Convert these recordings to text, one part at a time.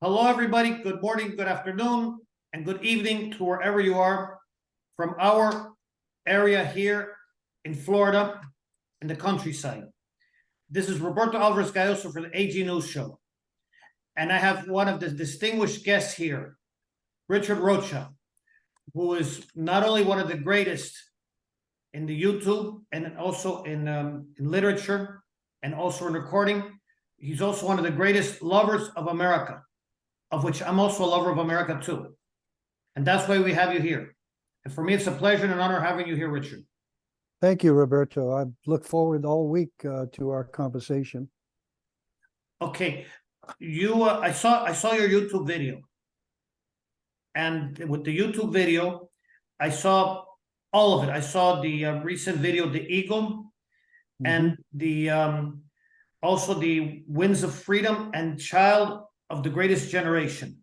Hello, everybody. Good morning, good afternoon, and good evening to wherever you are from our area here in Florida, in the countryside. This is Roberto Alvarez-Galloso for the AG News Show. And I have one of the distinguished guests here, Richard Rocha, who is not only one of the greatest in the YouTube and also in literature and also in recording. He's also one of the greatest lovers of America, of which I'm also a lover of America too. And that's why we have you here. And for me, it's a pleasure and an honor having you here, Richard. Thank you, Roberto. I look forward all week to our conversation. Okay, I saw your YouTube video, and with the YouTube video, I saw all of it. I saw the recent video, the Eagle, and the also the Winds of Freedom and Child of the Greatest Generation.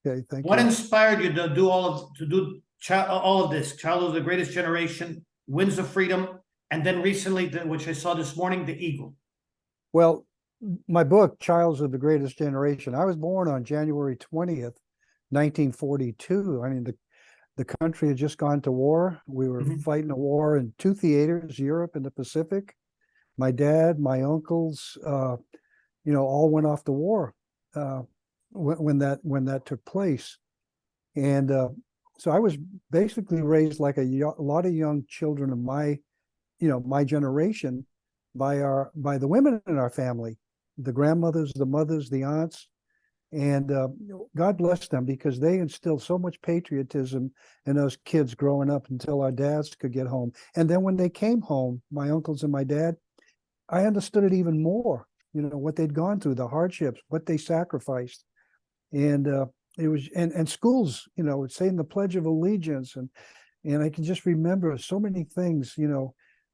Okay, thank you. What inspired you to do all of this? Child of the Greatest Generation, Winds of Freedom, and then recently, which I saw this morning, the Eagle. Well, my book, Child of the Greatest Generation, I was born on January 20th, 1942. I mean, the country had just gone to war. We were fighting a war in two theaters, Europe and the Pacific. My dad, my uncles, all went off to war when that took place. And so I was basically raised like a lot of young children of my generation by the women in our family, the grandmothers, the mothers, the aunts, and God bless them, because they instilled so much patriotism in us kids growing up until our dads could get home. And then when they came home, my uncles and my dad, I understood it even more, what they'd gone through, the hardships, what they sacrificed. And it was, and schools, saying the Pledge of Allegiance, and I can just remember so many things,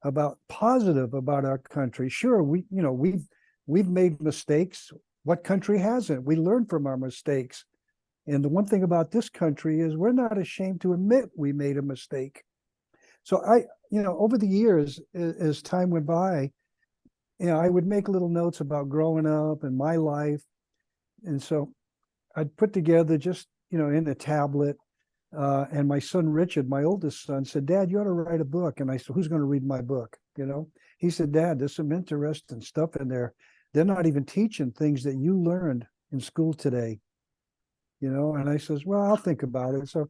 about positive about our country. Sure, we've made mistakes. What country hasn't? We learn from our mistakes. And the one thing about this country is we're not ashamed to admit we made a mistake. So over the years, as time went by, I would make little notes about growing up and my life. And so I'd put together just, in a tablet. And my son, Richard, my oldest son, said, "Dad, you ought to write a book." And I said, "Who's going to read my book?" He said, "Dad, there's some interesting stuff in there. They're not even teaching things that you learned in school today." And I says, "Well, I'll think about it." So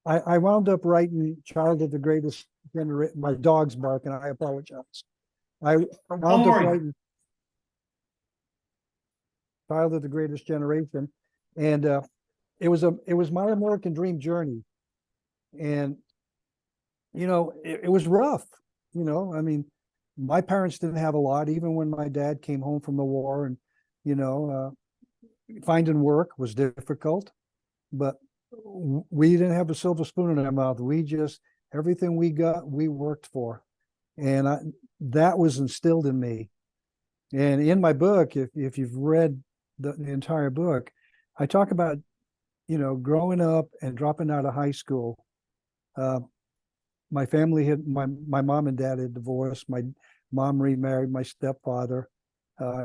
I wound up writing Child of the Greatest Generation. My dog's barking, I apologize. I wound up writing Child of the Greatest Generation. And it was my American dream journey. And, it was rough. I mean, my parents didn't have a lot, even when my dad came home from the war, and, finding work was difficult, but we didn't have a silver spoon in our mouth. Everything we got, we worked for. And that was instilled in me. And in my book, if you've read the entire book, I talk about, growing up and dropping out of high school. My family my mom and dad had divorced. My mom remarried my stepfather.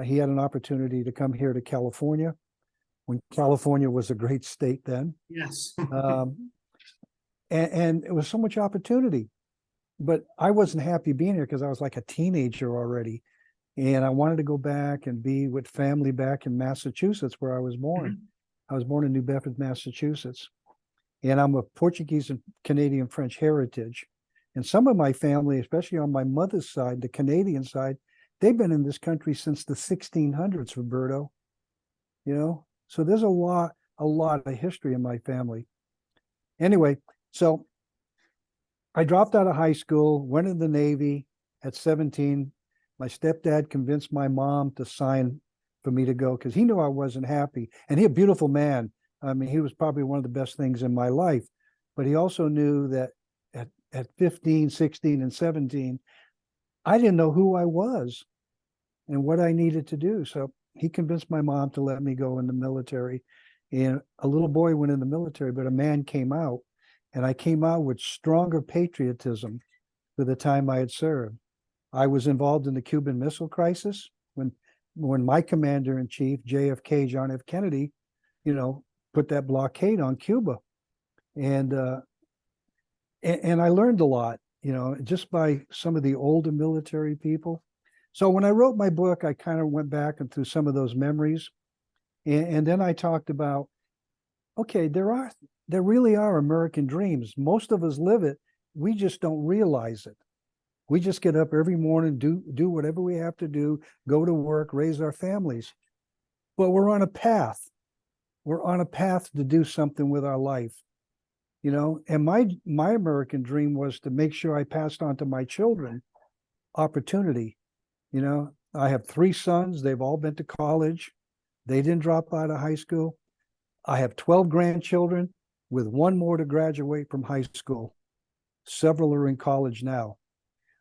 He had an opportunity to come here to California, when California was a great state then. Yes. And it was so much opportunity, but I wasn't happy being here because I was like a teenager already. And I wanted to go back and be with family back in Massachusetts, where I was born. I was born in New Bedford, Massachusetts. And I'm of Portuguese and Canadian French heritage. And some of my family, especially on my mother's side, the Canadian side, they've been in this country since the 1600s, Roberto. So there's a lot of history in my family. Anyway, so I dropped out of high school, went in the Navy at 17. My stepdad convinced my mom to sign for me to go because he knew I wasn't happy. And he's a beautiful man. I mean, he was probably one of the best things in my life. But he also knew that at 15, 16, and 17, I didn't know who I was and what I needed to do. So he convinced my mom to let me go in the military. And a little boy went in the military, but a man came out. And I came out with stronger patriotism for the time I had served. I was involved in the Cuban Missile Crisis when my commander-in-chief, JFK, John F. Kennedy, put that blockade on Cuba. And I learned a lot, just by some of the older military people. So when I wrote my book, I kind of went back and through some of those memories. And then I talked about, okay, there really are American dreams. Most of us live it. We just don't realize it. We just get up every morning, do whatever we have to do, go to work, raise our families. But we're on a path. We're on a path to do something with our life. And my American dream was to make sure I passed on to my children opportunity. I have 3 sons. They've all been to college. They didn't drop out of high school. I have 12 grandchildren with 1 more to graduate from high school. Several are in college now.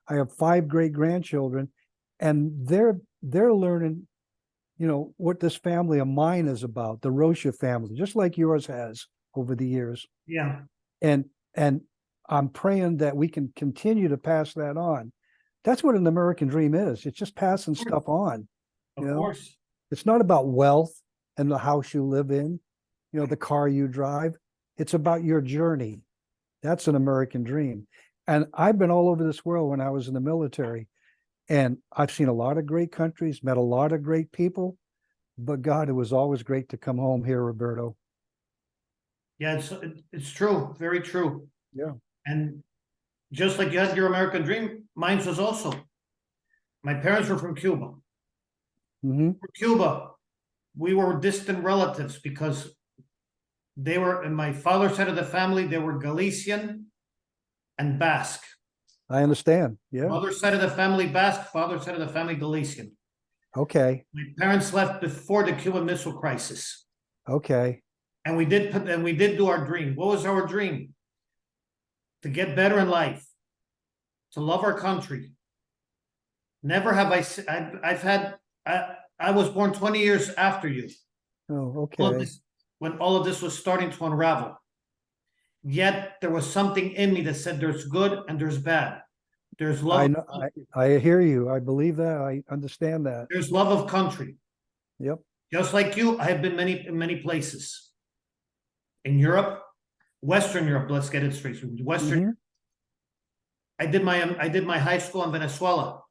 I have 5 great grandchildren, and they're learning, what this family of mine is about, the Rocha family, just like yours has over the years. Yeah. And I'm praying that we can continue to pass that on. That's what an American dream is. It's just passing stuff on. Of course. It's not about wealth and the house you live in, the car you drive. It's about your journey. That's an American dream. And I've been all over this world when I was in the military, and I've seen a lot of great countries, met a lot of great people, but God, it was always great to come home here, Roberto. Yeah, it's true. Very true. Yeah. And just like you had your American dream, mine was also. My parents were from Cuba. Mm-hmm. For Cuba, we were distant relatives because they were, in my father's side of the family, they were Galician and Basque. I understand. Yeah. Mother's side of the family, Basque. Father's side of the family, Galician. Okay. My parents left before the Cuban Missile Crisis. Okay. And we did do our dream. What was our dream? To get better in life, to love our country. Never have I was born 20 years after you. Oh, okay. When all of this was starting to unravel. Yet there was something in me that said there's good and there's bad. There's love. I hear you. I believe that. I understand that. There's love of country. Yep. Just like you, I have been in many places. In Europe, Western Europe, let's get it straight. Western. Mm-hmm. I did my high school in Venezuela.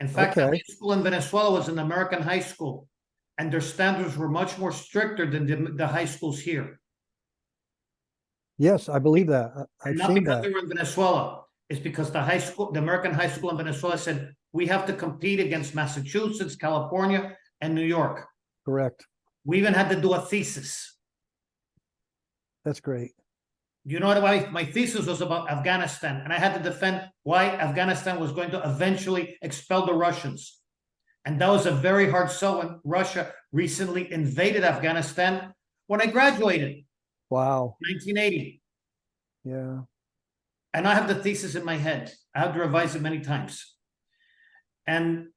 In fact, the high school in Venezuela was an American high school, and their standards were much more stricter than the high schools here. Yes, I believe that. I've Not seen because that. they were in Venezuela. It's because the American high school in Venezuela said, we have to compete against Massachusetts, California, and New York. Correct. We even had to do a thesis. That's great. You know what? My thesis was about Afghanistan, and I had to defend why Afghanistan was going to eventually expel the Russians. And that was a very hard sell when Russia recently invaded Afghanistan when I graduated. Wow. 1980. Yeah. And I have the thesis in my head. I have to revise it many times. And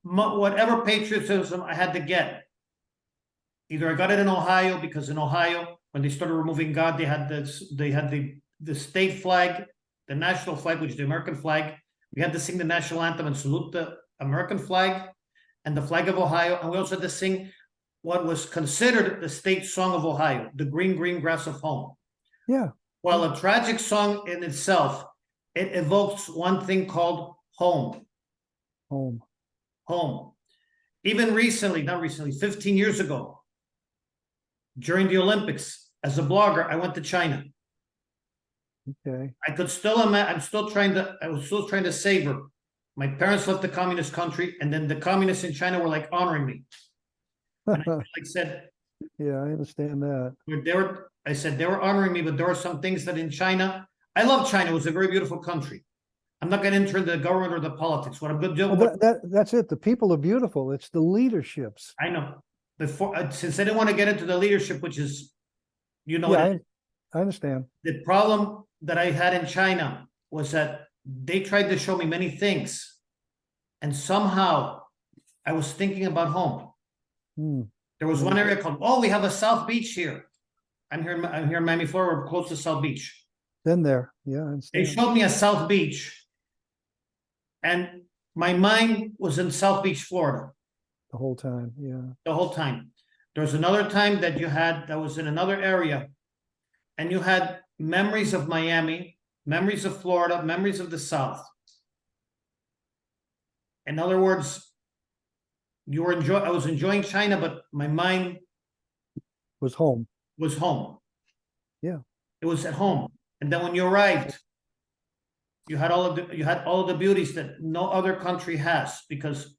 whatever patriotism I had to get, either I got it in Ohio, because in Ohio, when they started removing God, they had the state flag, the national flag, which is the American flag. We had to sing the national anthem and salute the American flag and the flag of Ohio. And we also had to sing what was considered the state song of Ohio, the green, green grass of home. Yeah. While a tragic song in itself, it evokes one thing called home. Home. Home. Even recently, not recently, 15 years ago, during the Olympics, as a blogger, I went to China. Okay. I was still trying to savor. My parents left the communist country, and then the communists in China were like honoring me. And I said, yeah, I understand that. I said they were honoring me, but there were some things that in China, I love China. It was a very beautiful country. I'm not going to enter the government or the politics. What I'm going to do. Well, that's it. The people are beautiful. It's the leaderships. I know. Since I didn't want to get into the leadership, which is, I understand. The problem that I had in China was that they tried to show me many things, and somehow I was thinking about home. There was one area called, we have a South Beach here. I'm here in Miami, Florida. We're close to South Beach. Been there. Yeah, I understand. They showed me a South Beach, and my mind was in South Beach, Florida. the whole time, yeah. the whole time. There was another time that you had, that was in another area, and you had memories of Miami, memories of Florida, memories of the South. In other words, I was enjoying China, but my mind Was home, was home. yeah. It was at home. And then when you arrived, you had all of the beauties that no other country has, because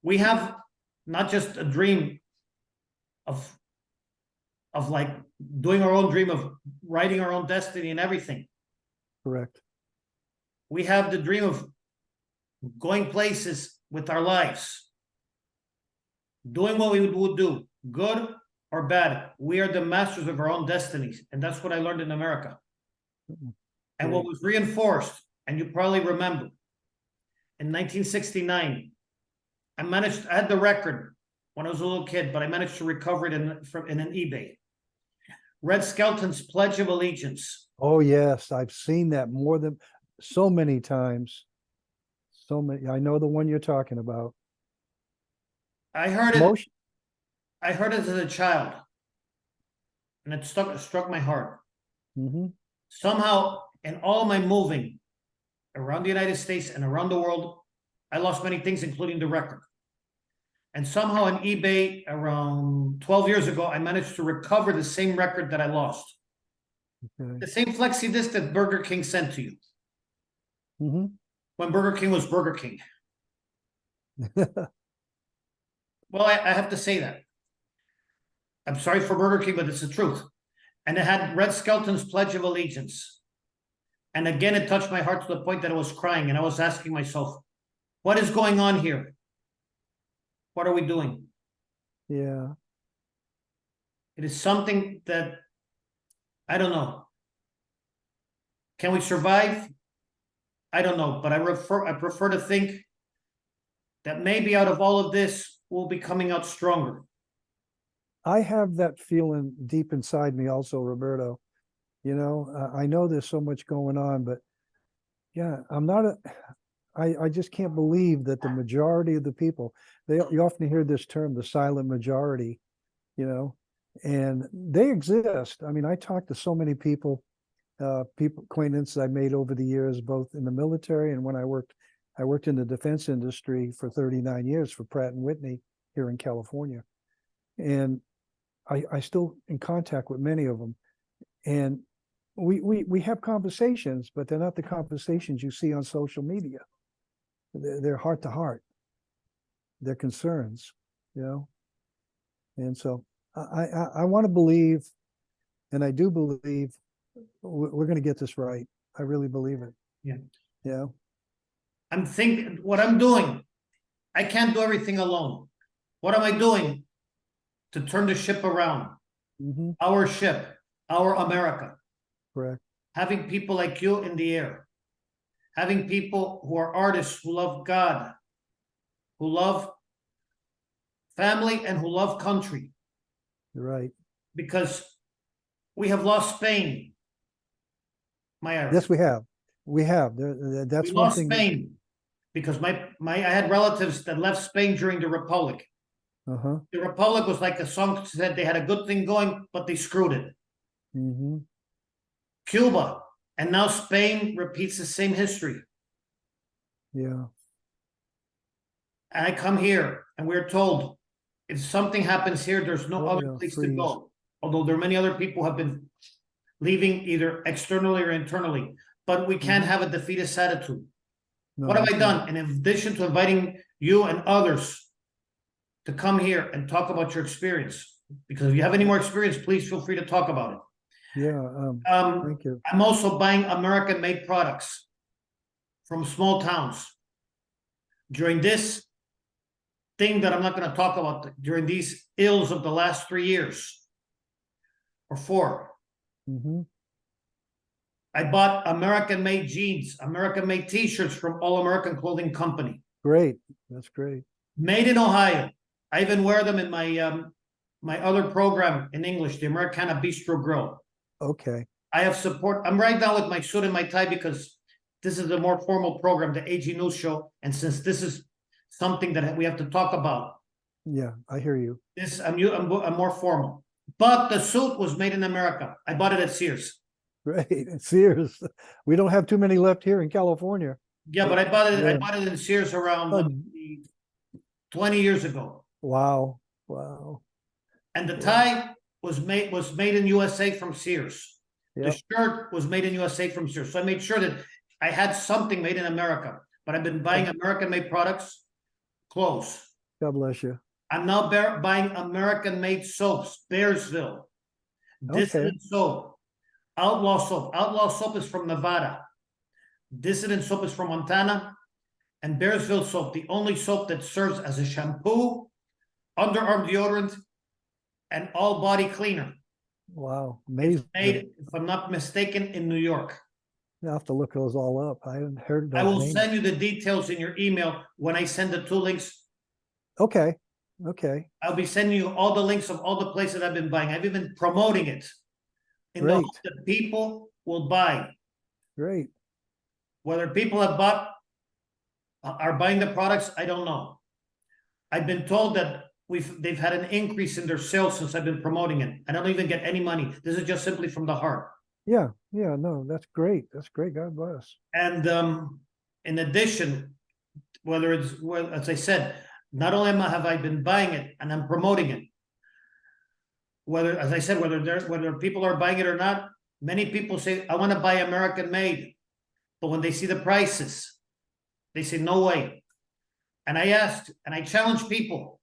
we have not just a dream of like doing our own dream of writing our own destiny and everything. Correct. We have the dream of going places with our lives, doing what we would do, good or bad. We are the masters of our own destinies, and that's what I learned in America. And what was reinforced, and you probably remember, in 1969, I had the record when I was a little kid, but I managed to recover it in an eBay. Red Skelton's Pledge of Allegiance. Oh, yes, I've seen that more than so many times. So many, I know the one you're talking about. I heard it. Motion, I heard it as a child, and it struck my heart. mhm. Somehow, in all my moving around the United States and around the world, I lost many things, including the record. And somehow on eBay around 12 years ago, I managed to recover the same record that I lost. Okay. The same flexi disc that Burger King sent to you Mhm. when Burger King was Burger King. Well, I have to say that. I'm sorry for Burger King, but it's the truth. And it had Red Skelton's Pledge of Allegiance. And again, it touched my heart to the point that I was crying, and I was asking myself, what is going on here? What are we doing? Yeah. It is something that, I don't know. Can we survive? I don't know, but I prefer to think that maybe out of all of this, we'll be coming out stronger. I have that feeling deep inside me also, Roberto. You know, I know there's so much going on, but yeah, I just can't believe that the majority of the people, you often hear this term, the silent majority, you know, and they exist. I mean, I talk to so many people, acquaintances I made over the years, both in the military and when I worked in the defense industry for 39 years for Pratt and Whitney here in California. And I still in contact with many of them. And we have conversations, but they're not the conversations you see on social media. They're heart to heart. They're concerns, you know. And so I want to believe, and I do believe, we're going to get this right. I really believe it. Yeah. Yeah. I'm thinking what I'm doing. I can't do everything alone. What am I doing to turn the ship around? Mm-hmm. Our ship, our America. Correct. Having people like you in the air. Having people who are artists, who love God, who love family, and who love country. You're right. Because we have lost Spain. Yes, we have. We have. That's we one lost thing. Spain because I had relatives that left Spain during the Republic. Uh-huh. The Republic was like a song said, they had a good thing going, but they screwed it. Mm-hmm. Cuba, and now Spain repeats the same history. Yeah. And I come here, and we're told if something happens here, there's no other place to go. Although there are many other people who have been leaving either externally or internally, but we can't have a defeatist attitude. No, what have I done? And in addition to inviting you and others to come here and talk about your experience, because if you have any more experience, please feel free to talk about it. Yeah, thank you. I'm also buying American-made products from small towns. During this thing that I'm not going to talk about, during these ills of the last 3 years or 4, I bought American-made jeans, American-made T-shirts from All American Clothing Company. Great, that's great. Made in Ohio. I even wear them in my my other program in English, the Americana Bistro Grill. Okay. I have support. I'm right now with my suit and my tie because this is a more formal program, the AG News Show. And since this is something that we have to talk about. Yeah, I hear you. This, I'm more formal. But the suit was made in America. I bought it at Sears. Right. Sears. We don't have too many left here in California. Yeah, but I bought it. I Yeah. bought it in Sears around Oh. 20 years ago. Wow. Wow. And the Yeah. tie was made in USA from Sears. Yep. The shirt was made in USA from Sears. So I made sure that I had something made in America. But I've been buying American-made products, clothes. God bless you. I'm now buying American-made soaps, Bearsville, Dissident soap, Outlaw soap. Outlaw soap is from Nevada. Dissident soap is from Montana. And Bearsville soap, the only soap that serves as a shampoo, underarm deodorant, and all body cleaner. Wow. Amazing. Made, if I'm not mistaken, in New York. I have to look those all up. I haven't heard those I will names. send you the details in your email when I send the 2 links. Okay. Okay. I'll be sending you all the links of all the places I've been buying. I've even been promoting it in the hope that people will buy. Great. Whether people have bought, are buying the products, I don't know. I've been told that they've had an increase in their sales since I've been promoting it. I don't even get any money. This is just simply from the heart. Yeah. Yeah. No, that's great. That's great. God bless. And in addition, whether it's, well, as I said, not only have I been buying it and I'm promoting it, whether, as I said, whether people are buying it or not, many people say, I want to buy American made. But when they see the prices, they say, no way. And I asked, and I challenge people.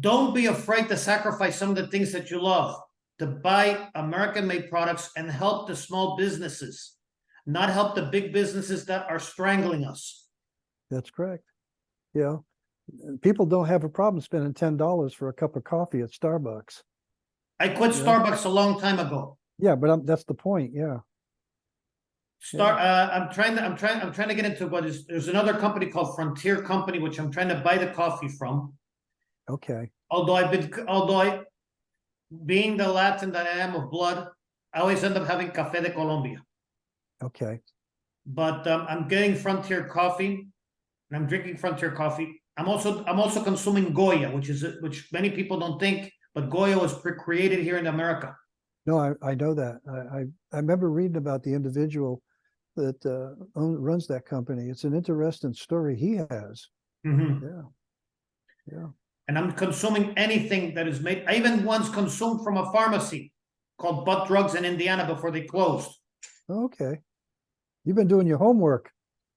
Don't be afraid to sacrifice some of the things that you love to buy American-made products and help the small businesses, not help the big businesses that are strangling us. That's correct. Yeah. People don't have a problem spending $10 for a cup of coffee at Starbucks. I quit Starbucks a long time ago. Yeah, but that's the point. Yeah. I'm trying to get into what is, there's another company called Frontier Company, which I'm trying to buy the coffee from. Okay. Although being the Latin that I am of blood, I always end up having Café de Colombia. Okay. But I'm getting Frontier coffee, and I'm drinking Frontier coffee. I'm also consuming Goya, which many people don't think, but Goya was created here in America. No, I know that. I remember reading about the individual that runs that company. It's an interesting story he has. Mm-hmm. Yeah. Yeah. And I'm consuming anything that is made. I even once consumed from a pharmacy called Butt Drugs in Indiana before they closed. Okay. You've been doing your homework.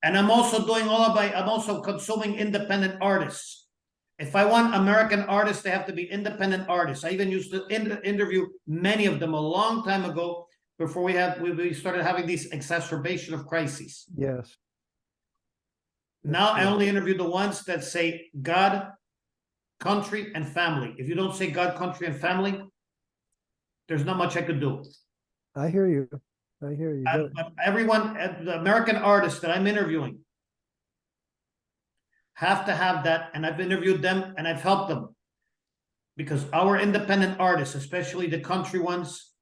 And I'm also I'm also consuming independent artists. If I want American artists, they have to be independent artists. I even used to interview many of them a long time ago before we started having these exacerbation of crises. Yes. Now I only interview the ones that say God, country, and family. If you don't say God, country, and family, there's not much I could do. I hear you. I hear you. Everyone, the American artists that I'm interviewing have to have that, and I've interviewed them and I've helped them. Because our independent artists, especially the country ones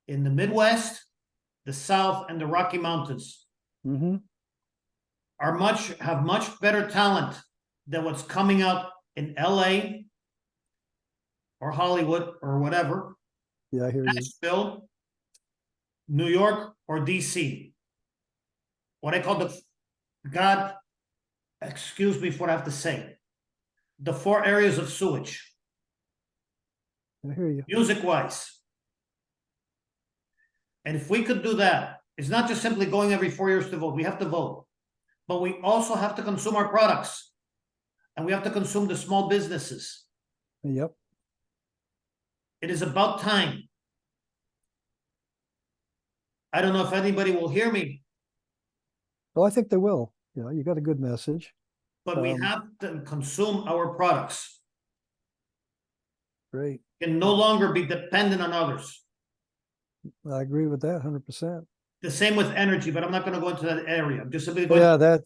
in the Midwest, the South, and the Rocky Mountains, have much better talent than what's coming out in LA or Hollywood or whatever. Yeah, I hear you. Nashville, New York, or DC. What I call excuse me for what I have to say, the 4 areas of sewage. I hear you. Music-wise. And if we could do that, it's not just simply going every 4 years to vote. We have to vote. But we also have to consume our products. And we have to consume the small businesses. Yep. It is about time. I don't know if anybody will hear me. Well, I think they will. You know, you got a good message. But we have to consume our products. Great. And no longer be dependent on others. I agree with that 100%. The same with energy, but I'm not going to go into that area. I'm just simply going that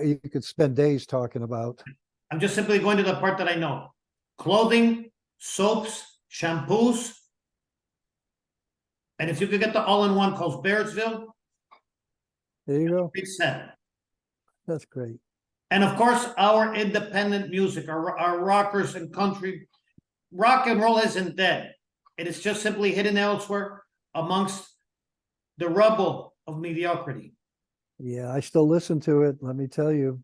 you could spend days talking about. I'm just simply going to the part that I know. Clothing, soaps, shampoos. And if you could get the all-in-one called Bearsville, there you go. it's set. That's great. And of course, our independent music, our rockers and country. Rock and roll isn't dead. It is just simply hidden elsewhere amongst the rubble of mediocrity. Yeah, I still listen to it. Let me tell you.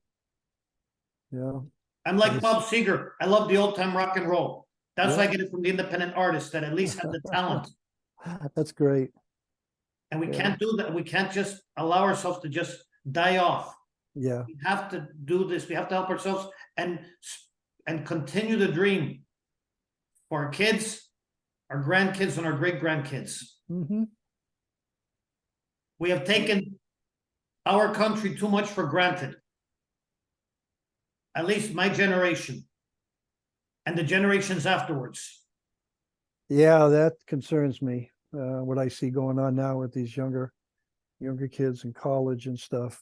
Yeah. I'm like Nice. Bob Seger. I love the old time rock and roll. That's why I Yeah. get it from the independent artists that at least have the talent. That's great. And we Yeah. can't do that. We can't just allow ourselves to just die off. Yeah. We have to do this. We have to help ourselves and continue the dream for our kids, our grandkids, and our great grandkids. Mm-hmm. We have taken our country too much for granted. At least my generation and the generations afterwards. Yeah, that concerns me. What I see going on now with these younger kids in college and stuff.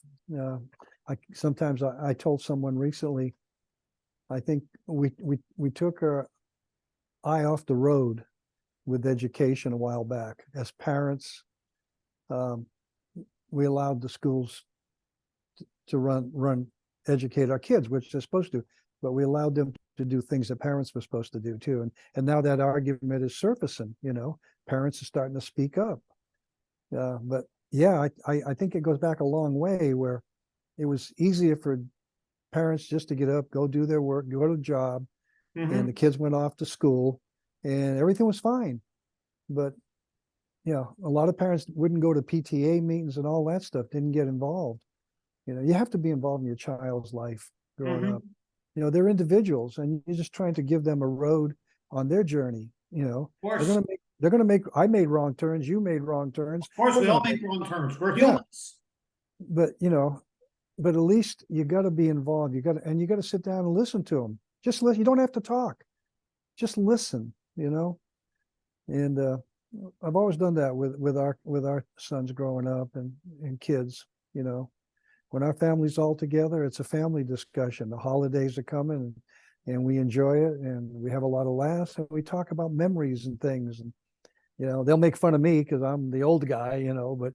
Sometimes I told someone recently, I think we took our eye off the road with education a while back. As parents, we allowed the schools to educate our kids, which they're supposed to, but we allowed them to do things that parents were supposed to do too. And now that argument is surfacing, parents are starting to speak up. But yeah, I think it goes back a long way where it was easier for parents just to get up, go do their work, go to a job, and the kids went off to school and everything was fine. But a lot of parents wouldn't go to PTA meetings and all that stuff, didn't get involved. You have to be involved in your child's life growing up. They're individuals and you're just trying to give them a road on their journey. Of course. They're gonna make, I made wrong turns, you made wrong turns. Of course, we all make wrong turns. We're humans. But but at least you got to be involved. You got to sit down and listen to them. Just listen. You don't have to talk. Just listen. And I've always done that with our sons growing up and kids. When our family's all together, it's a family discussion. The holidays are coming, and we enjoy it, and we have a lot of laughs, and we talk about memories and things. And they'll make fun of me because I'm the old guy, but.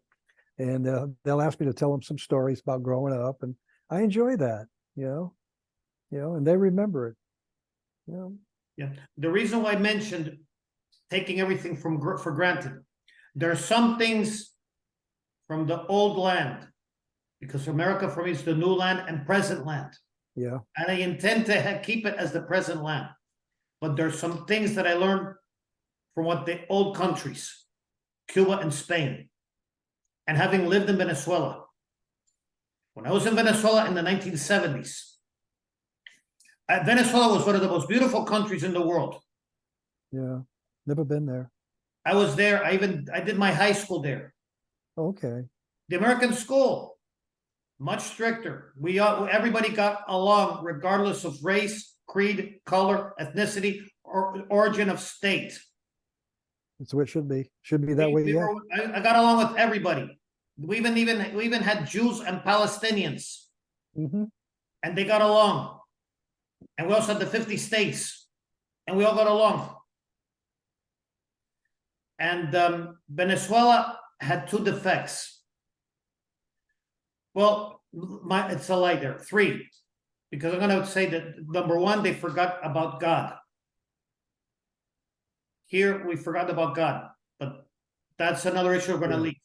And they'll ask me to tell them some stories about growing up, and I enjoy that, and they remember it. Yeah. The reason why I mentioned taking everything for granted, there are some things from the old land, because America for me is the new land and present land. Yeah. And I intend to keep it as the present land. But there's some things that I learned from what the old countries, Cuba and Spain, and having lived in Venezuela. When I was in Venezuela in the 1970s, Venezuela was one of the most beautiful countries in the world. Yeah, never been there. I was there. I did my high school there. Okay. The American school, much stricter. Everybody got along regardless of race, creed, color, ethnicity, or origin of state. That's what it should be. Should be that way. Yeah. I got along with everybody. We even had Jews and Palestinians, and they got along. And we also had the 50 states, and we all got along. And Venezuela had two defects. Well, it's a lie there. Three, because I'm going to say that number one, they forgot about God. Here we forgot about God, but that's another issue we're going to leave.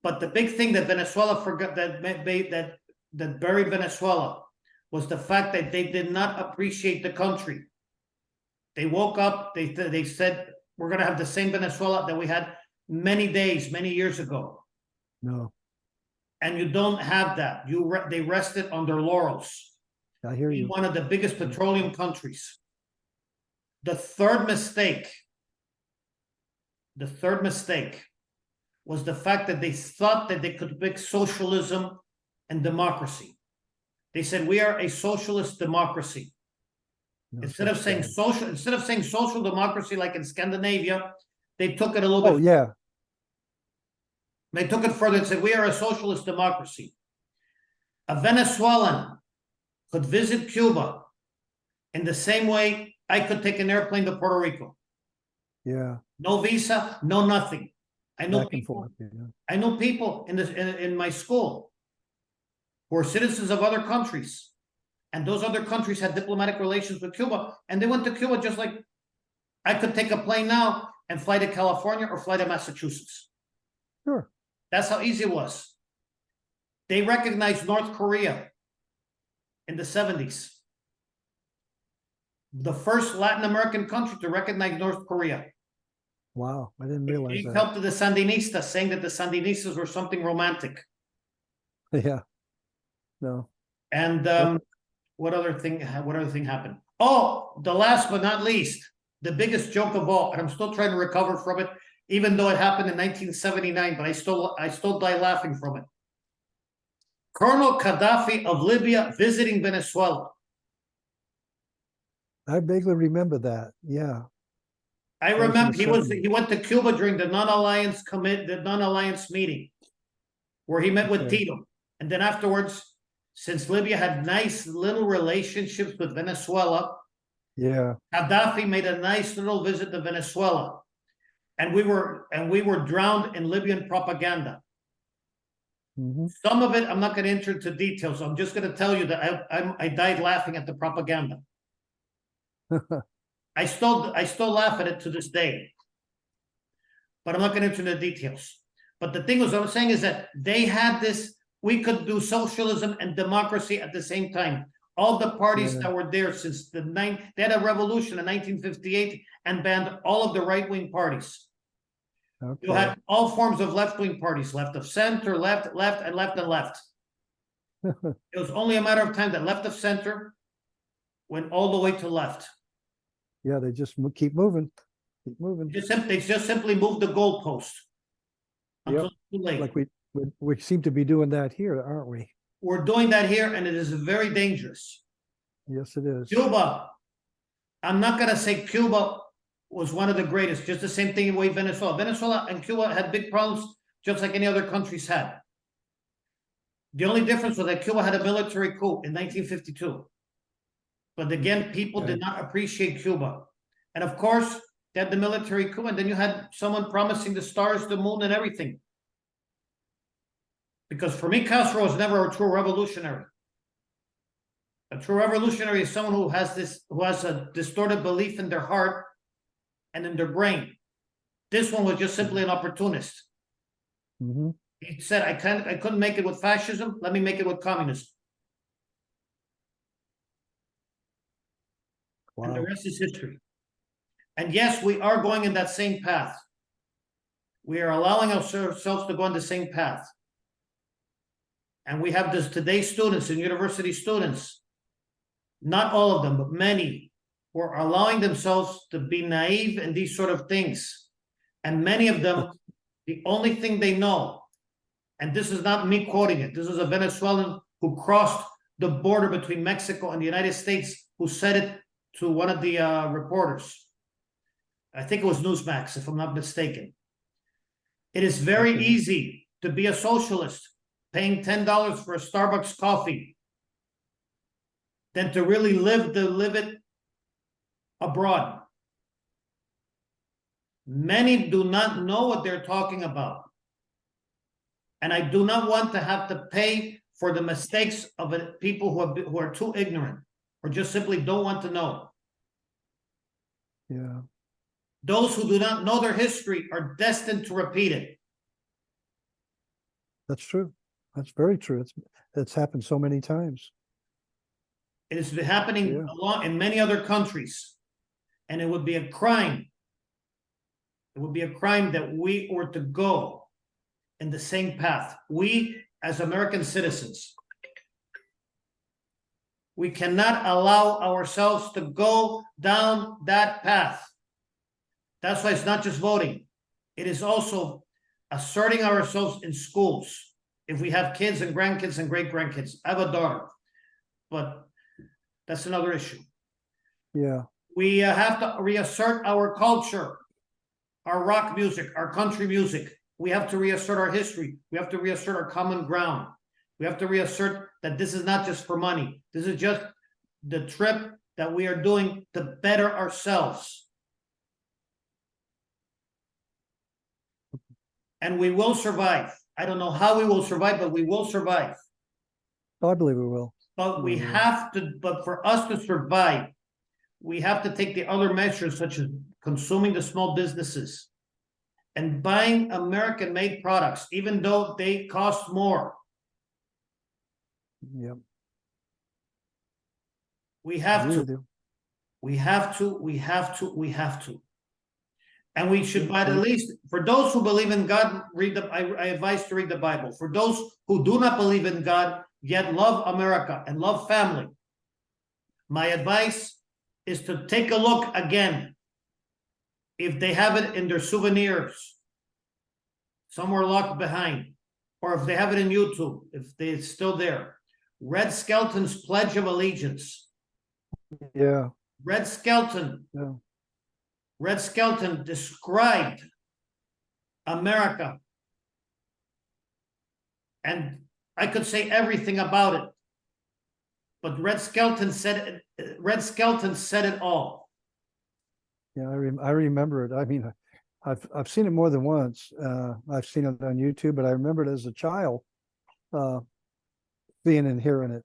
But the big thing that Venezuela forgot, that buried Venezuela, was the fact that they did not appreciate the country. They woke up, they said, we're going to have the same Venezuela that we had many years ago. No. And you don't have that. They rested on their laurels. I hear you. One of the biggest petroleum countries. The third mistake was the fact that they thought that they could mix socialism and democracy. They said, we are a socialist democracy. Instead of saying social democracy like in Scandinavia, they took it a little bit. Oh, yeah. They took it further and said, we are a socialist democracy. A Venezuelan could visit Cuba in the same way I could take an airplane to Puerto Rico. Yeah. No visa, no nothing. I know Back and forth, yeah. I know people in my school who are citizens of other countries. And those other countries had diplomatic relations with Cuba. And they went to Cuba just like I could take a plane now and fly to California or fly to Massachusetts. Sure. That's how easy it was. They recognized North Korea in the 70s. The first Latin American country to recognize North Korea. Wow, I didn't realize It that. helped the Sandinistas, saying that the Sandinistas were something romantic. Yeah. No. And what other thing happened? Oh, the last but not least, the biggest joke of all, and I'm still trying to recover from it, even though it happened in 1979, but I still die laughing from it. Colonel Gaddafi of Libya visiting Venezuela. I vaguely remember that. Yeah. I was in remember the he went to Cuba during the non-alliance meeting, where he met with Okay. Tito. And then afterwards, since Libya had nice little relationships with Venezuela, Yeah. Gaddafi made a nice little visit to Venezuela. And we were drowned in Libyan propaganda. Mhm. Some of it, I'm not going to enter into details. I'm just going to tell you that I died laughing at the propaganda. I still laugh at it to this day. But I'm not going to enter into the details. But the thing was, I was saying is that they had this, we could do socialism and democracy at the same time. All the parties that were there since they had a revolution in 1958 and banned all of the right-wing parties. Okay. You had all forms of left-wing parties, left of center, left, and left. It was only a matter of time that left of center went all the way to left. Yeah, they just keep moving. Keep moving. They just simply moved the goalpost until it's too late. Like we seem to be doing that here, aren't we? We're doing that here, and it is very dangerous. Yes, it is. Cuba, I'm not going to say Cuba was one of the greatest, just the same thing way Venezuela. Venezuela and Cuba had big problems, just like any other countries had. The only difference was that Cuba had a military coup in 1952. But again, people did not appreciate Cuba. And of course, they had the military coup, and then you had someone promising the stars, the moon, and everything. Because for me, Castro was never a true revolutionary. A true revolutionary is someone who has a distorted belief in their heart and in their brain. This one was just simply an opportunist. Mm-hmm. He said, I couldn't make it with fascism, let me make it with communism. Wow. And the rest is history. And yes, we are going in that same path. We are allowing ourselves to go on the same path. And we have today's students and university students, not all of them, but many, who are allowing themselves to be naive in these sort of things. And many of them, the only thing they know, and this is not me quoting it, this is a Venezuelan who crossed the border between Mexico and the United States, who said it to one of the reporters. I think it was Newsmax, if I'm not mistaken. It is very easy to be a socialist, paying $10 for a Starbucks coffee, than to really live it abroad. Many do not know what they're talking about. And I do not want to have to pay for the mistakes of people who are too ignorant or just simply don't want to know. Yeah. Those who do not know their history are destined to repeat it. That's true. That's very true. It's happened so many times. It has been happening a lot in many other countries. And it would be a crime. It would be a crime that we were to go in the same path. We, as American citizens, we cannot allow ourselves to go down that path. That's why it's not just voting. It is also asserting ourselves in schools. If we have kids and grandkids and great-grandkids. I have a daughter, but that's another issue. Yeah. We have to reassert our culture, our rock music, our country music. We have to reassert our history. We have to reassert our common ground. We have to reassert that this is not just for money. This is just the trip that we are doing to better ourselves. And we will survive. I don't know how we will survive, but we will survive. I believe we will. But we have to, but for us to survive, we have to take the other measures such as consuming the small businesses and buying American-made products, even though they cost more. Yep. We have Agree to. with you. We have to. We have to. We have to. And we should, by the Okay. least, for those who believe in God, read the. I advise to read the Bible. For those who do not believe in God yet love America and love family, my advice is to take a look again. If they have it in their souvenirs, somewhere locked behind, or if they have it in YouTube, if it's still there. Red Skelton's Pledge of Allegiance. Yeah. Red Skelton. Yeah. Red Skelton described America. And I could say everything about it. But Red Skelton said it all. Yeah, I remember it. I mean, I've seen it more than once. I've seen it on YouTube, but I remember it as a child, seeing and hearing it.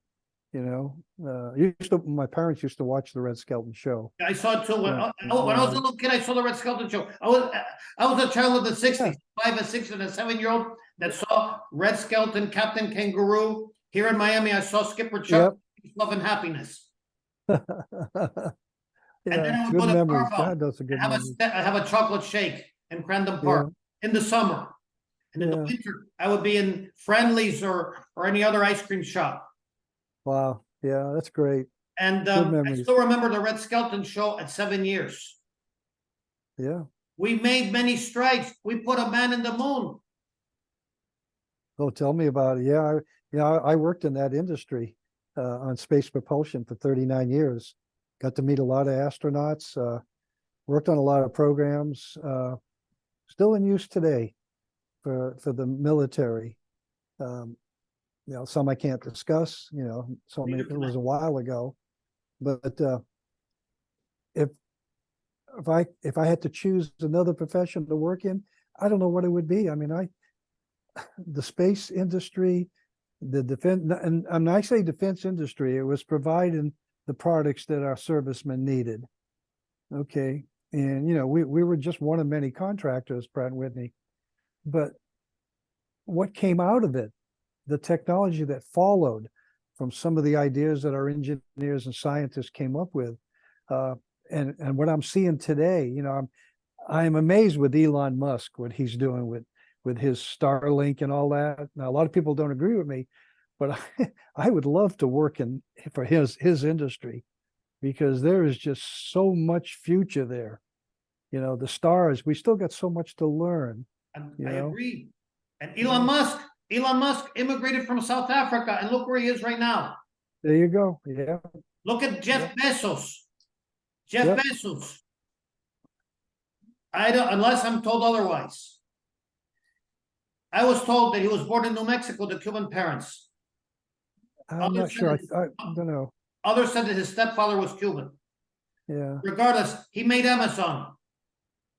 You know, my parents used to watch the Red Skelton show. I saw it too. When Yeah, I was a little kid, I saw the Red Skelton show. I was a child of the 60s, 5 and 6 and a 7-year-old that saw Red Skelton, Captain Kangaroo. Here in Miami, I saw Skipper Chuck, Love and Happiness. Yeah, And then I would good go to memories. Carvel God, those are good and memories. have a chocolate shake in Crandon Park in the summer. And in the winter, I would be in Friendly's or any other ice cream shop. Wow. Yeah, that's great. And Good I memories. still remember the Red Skelton show at 7 years. Yeah. We made many strides. We put a man in the moon. Oh, tell me about it. Yeah, I worked in that industry on space propulsion for 39 years. Got to meet a lot of astronauts, worked on a lot of programs, still in use today for the military. You know, some I can't discuss, you know, some it was a while ago. But if I had to choose another profession to work in, I don't know what it would be. I mean, the space industry, the defense, and when I say defense industry, it was providing the products that our servicemen needed. Okay. And, you know, we were just one of many contractors, Pratt & Whitney. But what came out of it, the technology that followed from some of the ideas that our engineers and scientists came up with, and what I'm seeing today, you know, I'm amazed with Elon Musk, what he's doing with his Starlink and all that. Now, a lot of people don't agree with me, but I would love to work for his industry, because there is just so much future there. You know, the stars, we still got so much to learn. I agree. And Elon Musk immigrated from South Africa, and look where he is right now. There you go. Yeah. Look at Jeff Bezos. Jeff Bezos. I don't, unless I'm told otherwise. I was told that he was born in New Mexico to Cuban parents. I'm not sure. I don't know. Others said that his stepfather was Cuban. Yeah. Regardless, he made Amazon.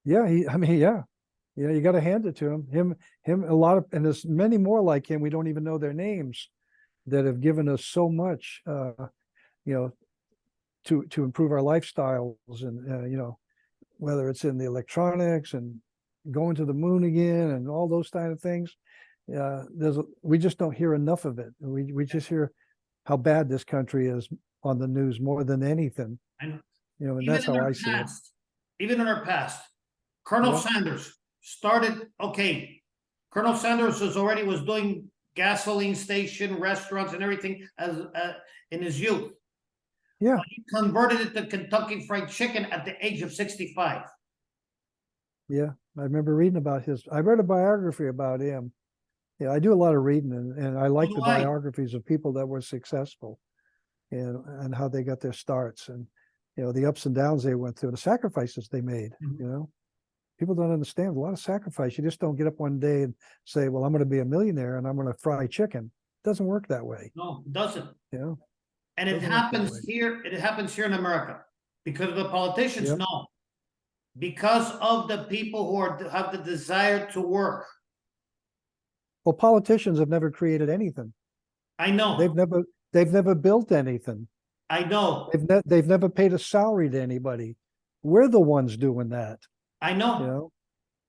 Yeah. Yeah, you got to hand it to him. A lot of, and there's many more like him. We don't even know their names, that have given us so much, you know, to improve our lifestyles, and you know, whether it's in the electronics and going to the moon again and all those kind of things. We just don't hear enough of it. We just hear how bad this country is on the news more than anything. And you know, and that's how I see it. Even in our past, Colonel Sanders started, Colonel Sanders was doing gasoline station, restaurants, and everything as in his youth. Yeah. But he converted it to Kentucky Fried Chicken at the age of 65. Yeah, I remember reading about I read a biography about him. Yeah, I do a lot of reading, and I like the biographies of people that were successful, and how they got their starts, and you know, the ups and downs they went through, the sacrifices they made. You know, people don't understand a lot of sacrifice. You just don't get up one day and say, well, I'm going to be a millionaire and I'm going to fry chicken. It doesn't work that way. No, it doesn't. You know, and it happens here. It happens here in America because of the politicians. No, because of the people who have the desire to work. Well, politicians have never created anything. I know, They've never built anything. I know, They've never paid a salary to anybody. We're the ones doing that, I you know, know?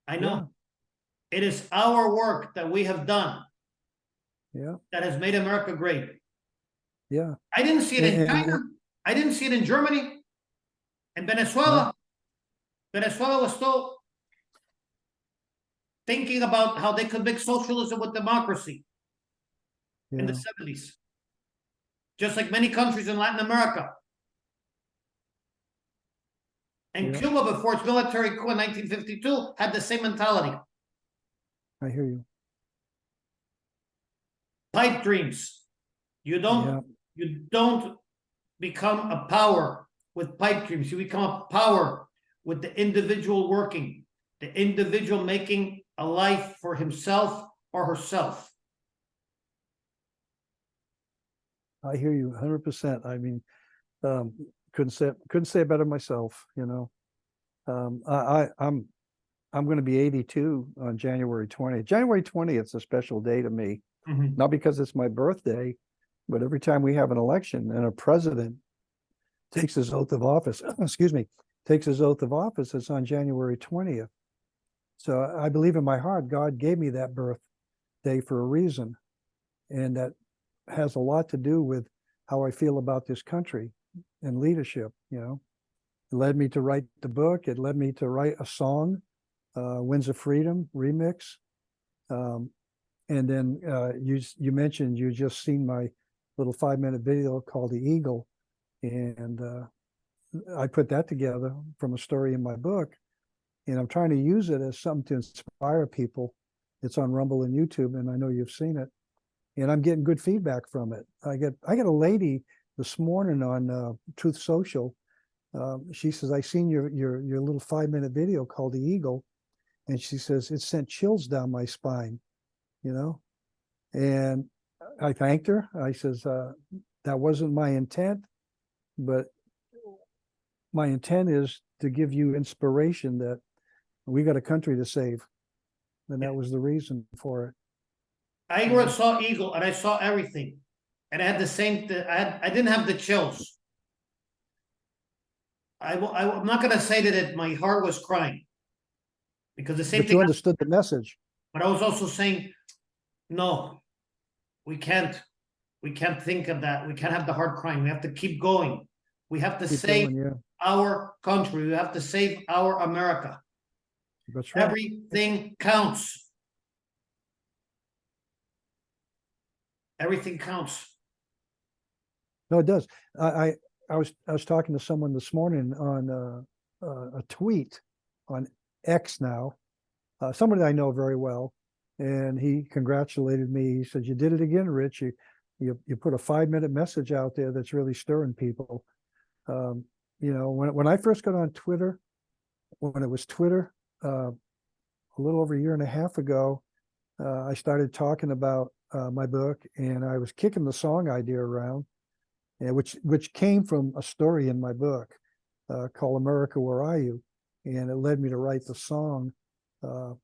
I Yeah, know. It is our work that we have done yeah, that has made America great. yeah. I didn't see it in China. And I didn't see it in Germany. In no, Venezuela, Venezuela was still thinking about how they could mix socialism with democracy in the yeah, 70s, just like many countries in Latin America. And yeah, Cuba, before its military coup in 1952, had the same mentality. I hear you. Pipe dreams. You Yeah, don't become a power with pipe dreams. You become a power with the individual working, the individual making a life for himself or herself. I hear you 100%. I mean, um, couldn't say it better myself, you know. I'm going to be 82 on January 20th. January 20th is a special day to me, not because it's my birthday, but every time we have an election and a president takes his oath of office, excuse me, takes his oath of office, it's on January 20th. So I believe in my heart, God gave me that birthday for a reason. And that has a lot to do with how I feel about this country and leadership, you know. It led me to write the book. It led me to write a song, Winds of Freedom remix. And then you mentioned you just seen my little 5-minute video called The Eagle. And I put that together from a story in my book. And I'm trying to use it as something to inspire people. It's on Rumble and YouTube, and I know you've seen it. And I'm getting good feedback from it. I got a lady this morning on Truth Social. She says, I seen your little 5-minute video called The Eagle. And she says, it sent chills down my spine, you know? And I thanked her. I says, that wasn't my intent, but my intent is to give you inspiration that we got a country to save. And that was the reason for it. I saw Eagle and I saw everything. And I had the same, I didn't have the chills. I'm not going to say that my heart was crying because the same But thing. you understood the message. But I was also saying, no, we can't think of that. We can't have the heart crying. We have to keep going. We have to save our country. We have to save our America. That's right. Everything counts. Everything counts. No, it does. I was talking to someone this morning on a tweet on X now, somebody I know very well, and he congratulated me. He said, "You did it again, Rich. You put a 5-minute message out there that's really stirring people." You know, when I first got on Twitter, when it was Twitter, a little over a year and a half ago, I started talking about my book, and I was kicking the song idea around, which came from a story in my book called "America, Where Are You?" And it led me to write the song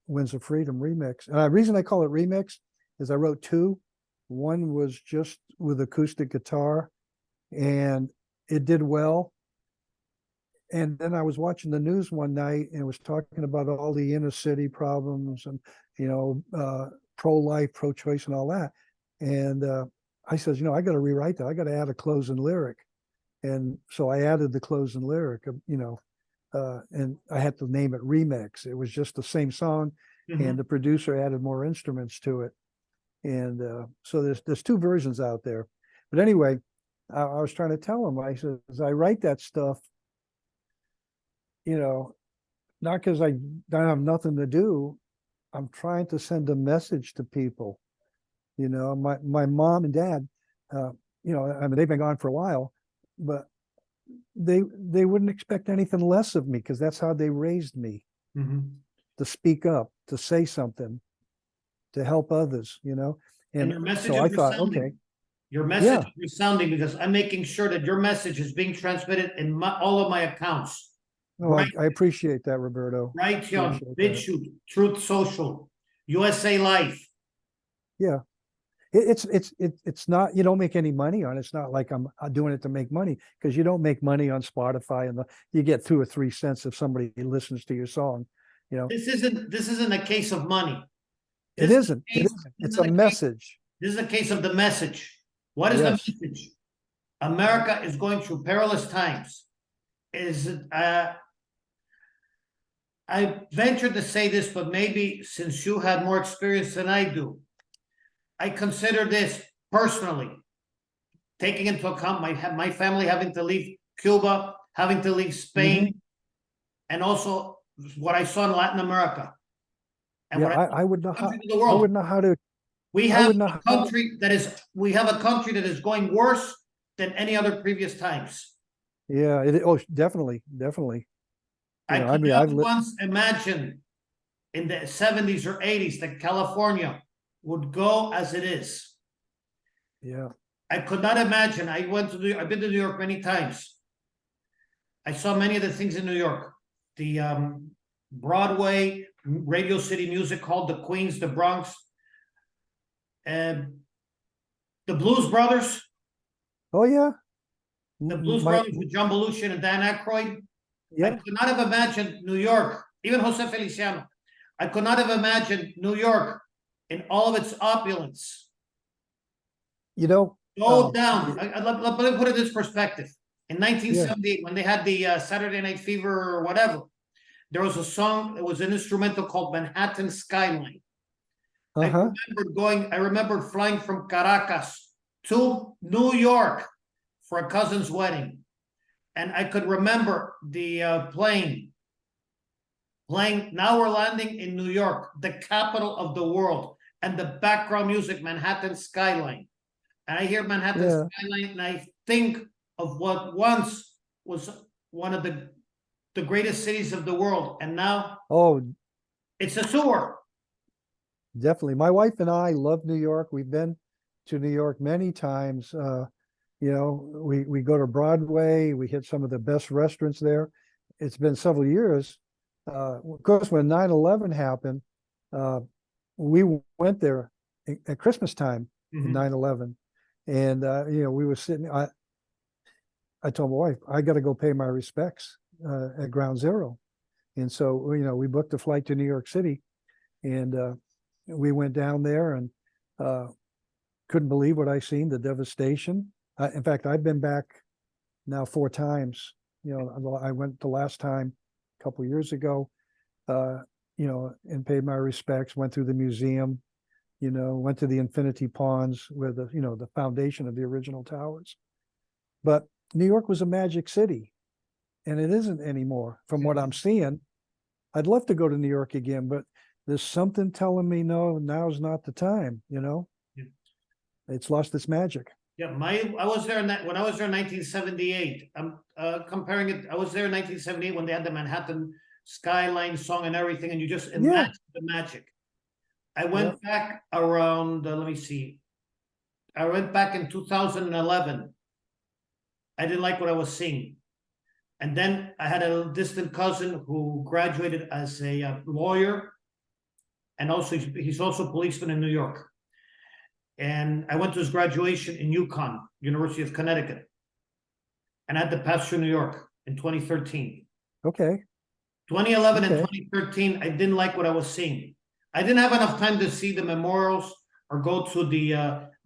"Winds of Freedom" remix. And the reason I call it remix is I wrote two. One was just with acoustic guitar, and it did well. And then I was watching the news one night and it was talking about all the inner city problems and, you know, pro-life, pro-choice and all that. And I said, you know, I got to rewrite that. I got to add a closing lyric. And so I added the closing lyric, you know, and I had to name it Remix. It was just the same song, and the producer added more instruments to it. And so there's two versions out there. But anyway, I was trying to tell him, I said, as I write that stuff, you know, not because I don't have nothing to do, I'm trying to send a message to people. You know, my mom and dad, you know, I mean, they've been gone for a while, but they wouldn't expect anything less of me because that's how they raised me, to speak up, to say something, to help others, you know. And your message so is I thought, resounding. okay, Your message is resounding because I'm making sure that your message is being transmitted in all of my accounts. no, I appreciate that, Roberto. Right, BitChute, Truth Social, USA Life. Yeah. It's not, you don't make any money on it. It's not like I'm doing it to make money, because you don't make money on Spotify, and you get 2 or 3 cents if somebody listens to your song, you know. This isn't a case of money. It This is a isn't. It case, isn't. this It's is a a case, message. this is a case of the message. What is the Yes. message? America is going through perilous times. I venture to say this, but maybe since you had more experience than I do, I consider this personally, taking into account my family having to leave Cuba, having to leave Spain, and also what I saw in Latin America. And Yeah, what I would know how. countries in the I world. would know how to. We I have would know a how. country that is going worse than any other previous times. Yeah. Oh, definitely, definitely. I I could mean, not once imagine in the 70s or 80s that California would go as it is. Yeah. I could not imagine. I've been to New York many times. I saw many of the things in New York. The Broadway, Radio City Music Hall, the Queens, the Bronx, and the Blues Brothers. Oh yeah. The Blues Brothers with John Belushi and Dan Aykroyd. I Yeah. could not have imagined New York, even Jose Feliciano. I could not have imagined New York in all of its opulence. You know. Go down. Let me put it in this perspective. In 1978, Yeah. when they had the Saturday Night Fever or whatever, there was a song, it was an instrumental called Manhattan Skyline. Uh-huh. I remember flying from Caracas to New York for a cousin's wedding. And I could remember the plane playing, now we're landing in New York, the capital of the world, and the background music, Manhattan Skyline. And I hear Manhattan Skyline, and I think of what once was one of the greatest cities of the world, and now it's a sewer. Definitely. My wife and I love New York. We've been to New York many times. We go to Broadway. We hit some of the best restaurants there. It's been several years. Of course, when 9/11 happened, we went there at Christmas time in 9/11. And, we were sitting, I told my wife, I got to go pay my respects at Ground Zero. And so, we booked a flight to New York City, and we went down there, and couldn't believe what I seen, the devastation. In fact, I've been back now 4 times. I went the last time a couple of years ago, and paid my respects, went through the museum, went to the Infinity Ponds where the foundation of the original towers. But New York was a magic city, and it isn't anymore from what I'm seeing. I'd love to go to New York again, but there's something telling me, no, now's not the time, It's lost its magic. Yeah, I was there when I was there in 1978. I'm comparing it. I was there in 1978 when they had the Manhattan Skyline song and everything, and you just imagine the magic. I went back around, let me see. I went back in 2011. I didn't like what I was seeing. And then I had a distant cousin who graduated as a lawyer. And also, he's also a policeman in New York. And I went to his graduation in UConn, University of Connecticut. And I had to pass through New York in 2013. Okay. 2011 and 2013, I didn't like what I was seeing. I didn't have enough time to see the memorials or go to the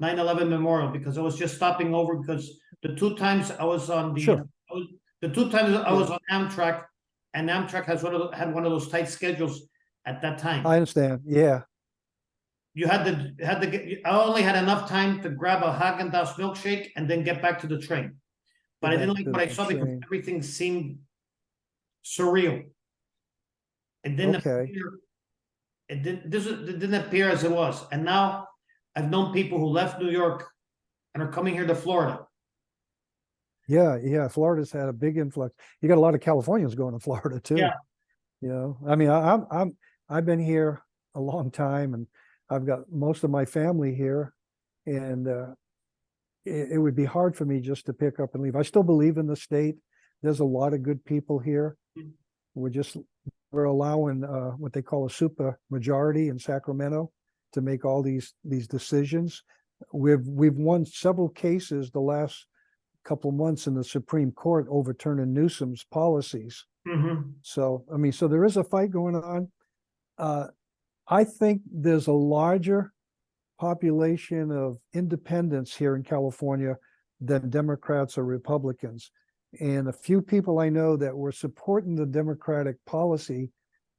9/11 memorial, because I was just stopping over, because the 2 times I was on the 2 times I was on Amtrak, and Amtrak had one of those tight schedules at that time. I understand. Yeah. You had to get. I only had enough time to grab a Haagen-Dazs milkshake and then get back to the train. But I didn't like what I saw because everything seemed surreal. It didn't appear. It didn't appear as it was. And now I've known people who left New York and are coming here to Florida. Yeah. Florida's had a big influx. You got a lot of Californians going to Florida too. Yeah. I mean, I've been here a long time, and I've got most of my family here, and it would be hard for me just to pick up and leave. I still believe in the state. There's a lot of good people here. We're allowing what they call a super majority in Sacramento to make all these decisions. we've won several cases the last couple months in the Supreme Court overturning Newsom's policies. So, I mean, so there is a fight going on. I think there's a larger population of independents here in California than Democrats or Republicans. And a few people I know that were supporting the Democratic policy,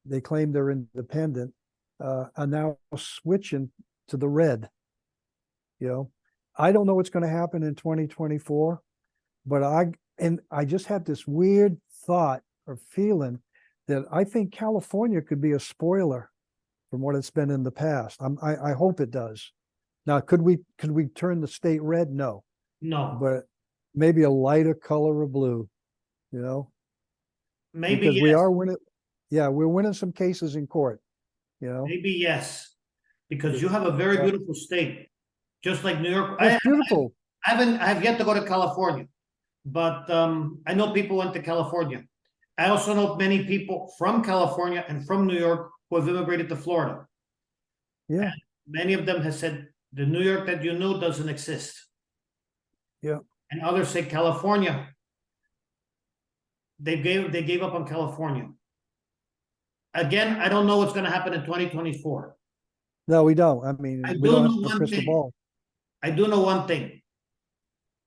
they claim they're independent, are now switching to the red. You know, I don't know what's going to happen in 2024, but I just had this weird thought or feeling that I think California could be a spoiler from what it's been in the past. I hope it does. Now, could we turn the state red? No, but maybe a lighter color of blue, you know, Maybe because yes. we are winning. Yeah, we're winning some cases in court, you know. Maybe yes, because you have a very beautiful state, just like New York. It's beautiful. I have yet to go to California, but I know people went to California. I also know many people from California and from New York who have immigrated to Florida. Yeah. And many of them have said the New York that you knew doesn't exist. Yeah. And others say California. They gave up on California. Again, I don't know what's going to happen in 2024. No, we don't. I mean, I we do don't know have a one crystal thing. ball. I do know one thing.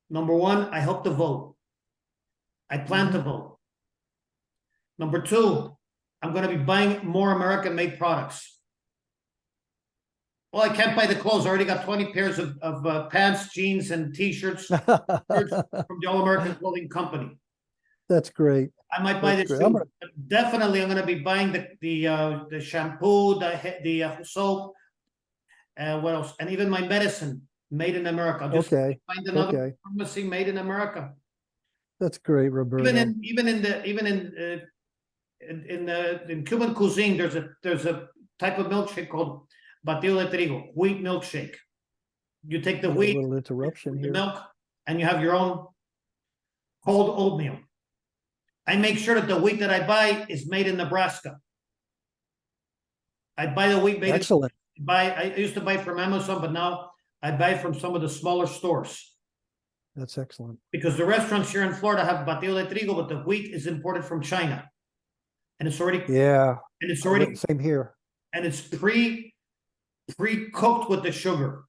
Number one, I hope to vote. I plan to vote. Number two, I'm going to be buying more American-made products. Well, I can't buy the clothes. I already got 20 pairs of pants, jeans, and T-shirts from the All-American Clothing Company. That's great. I might buy this too. Definitely, I'm going to be buying the shampoo, the soap, what else? And even my medicine made in America. I'll just find another pharmacy made in America. That's great, Roberto. Even in Cuban cuisine, there's a type of milkshake called batido de trigo, wheat milkshake. You take the wheat, a little interruption the here. milk, and you have your own cold oatmeal. I make sure that the wheat that I buy is made in Nebraska. I buy the wheat made Excellent. I used to buy from Amazon, but now I buy from some of the smaller stores. That's excellent. Because the restaurants here in Florida have batido de trigo, but the wheat is imported from China. And it's already same here. And it's pre-cooked with the sugar.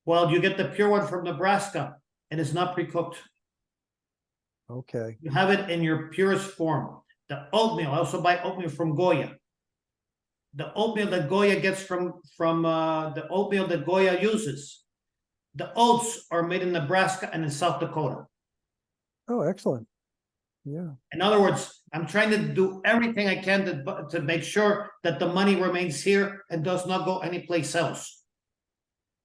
Well, you get the pure one from Nebraska, and it's not pre-cooked. Okay. You have it in your purest form. The oatmeal, I also buy oatmeal from Goya. The oatmeal that Goya gets from the oatmeal that Goya uses. The oats are made in Nebraska and in South Dakota. Oh, excellent. Yeah. In other words, I'm trying to do everything I can to make sure that the money remains here and does not go anyplace else.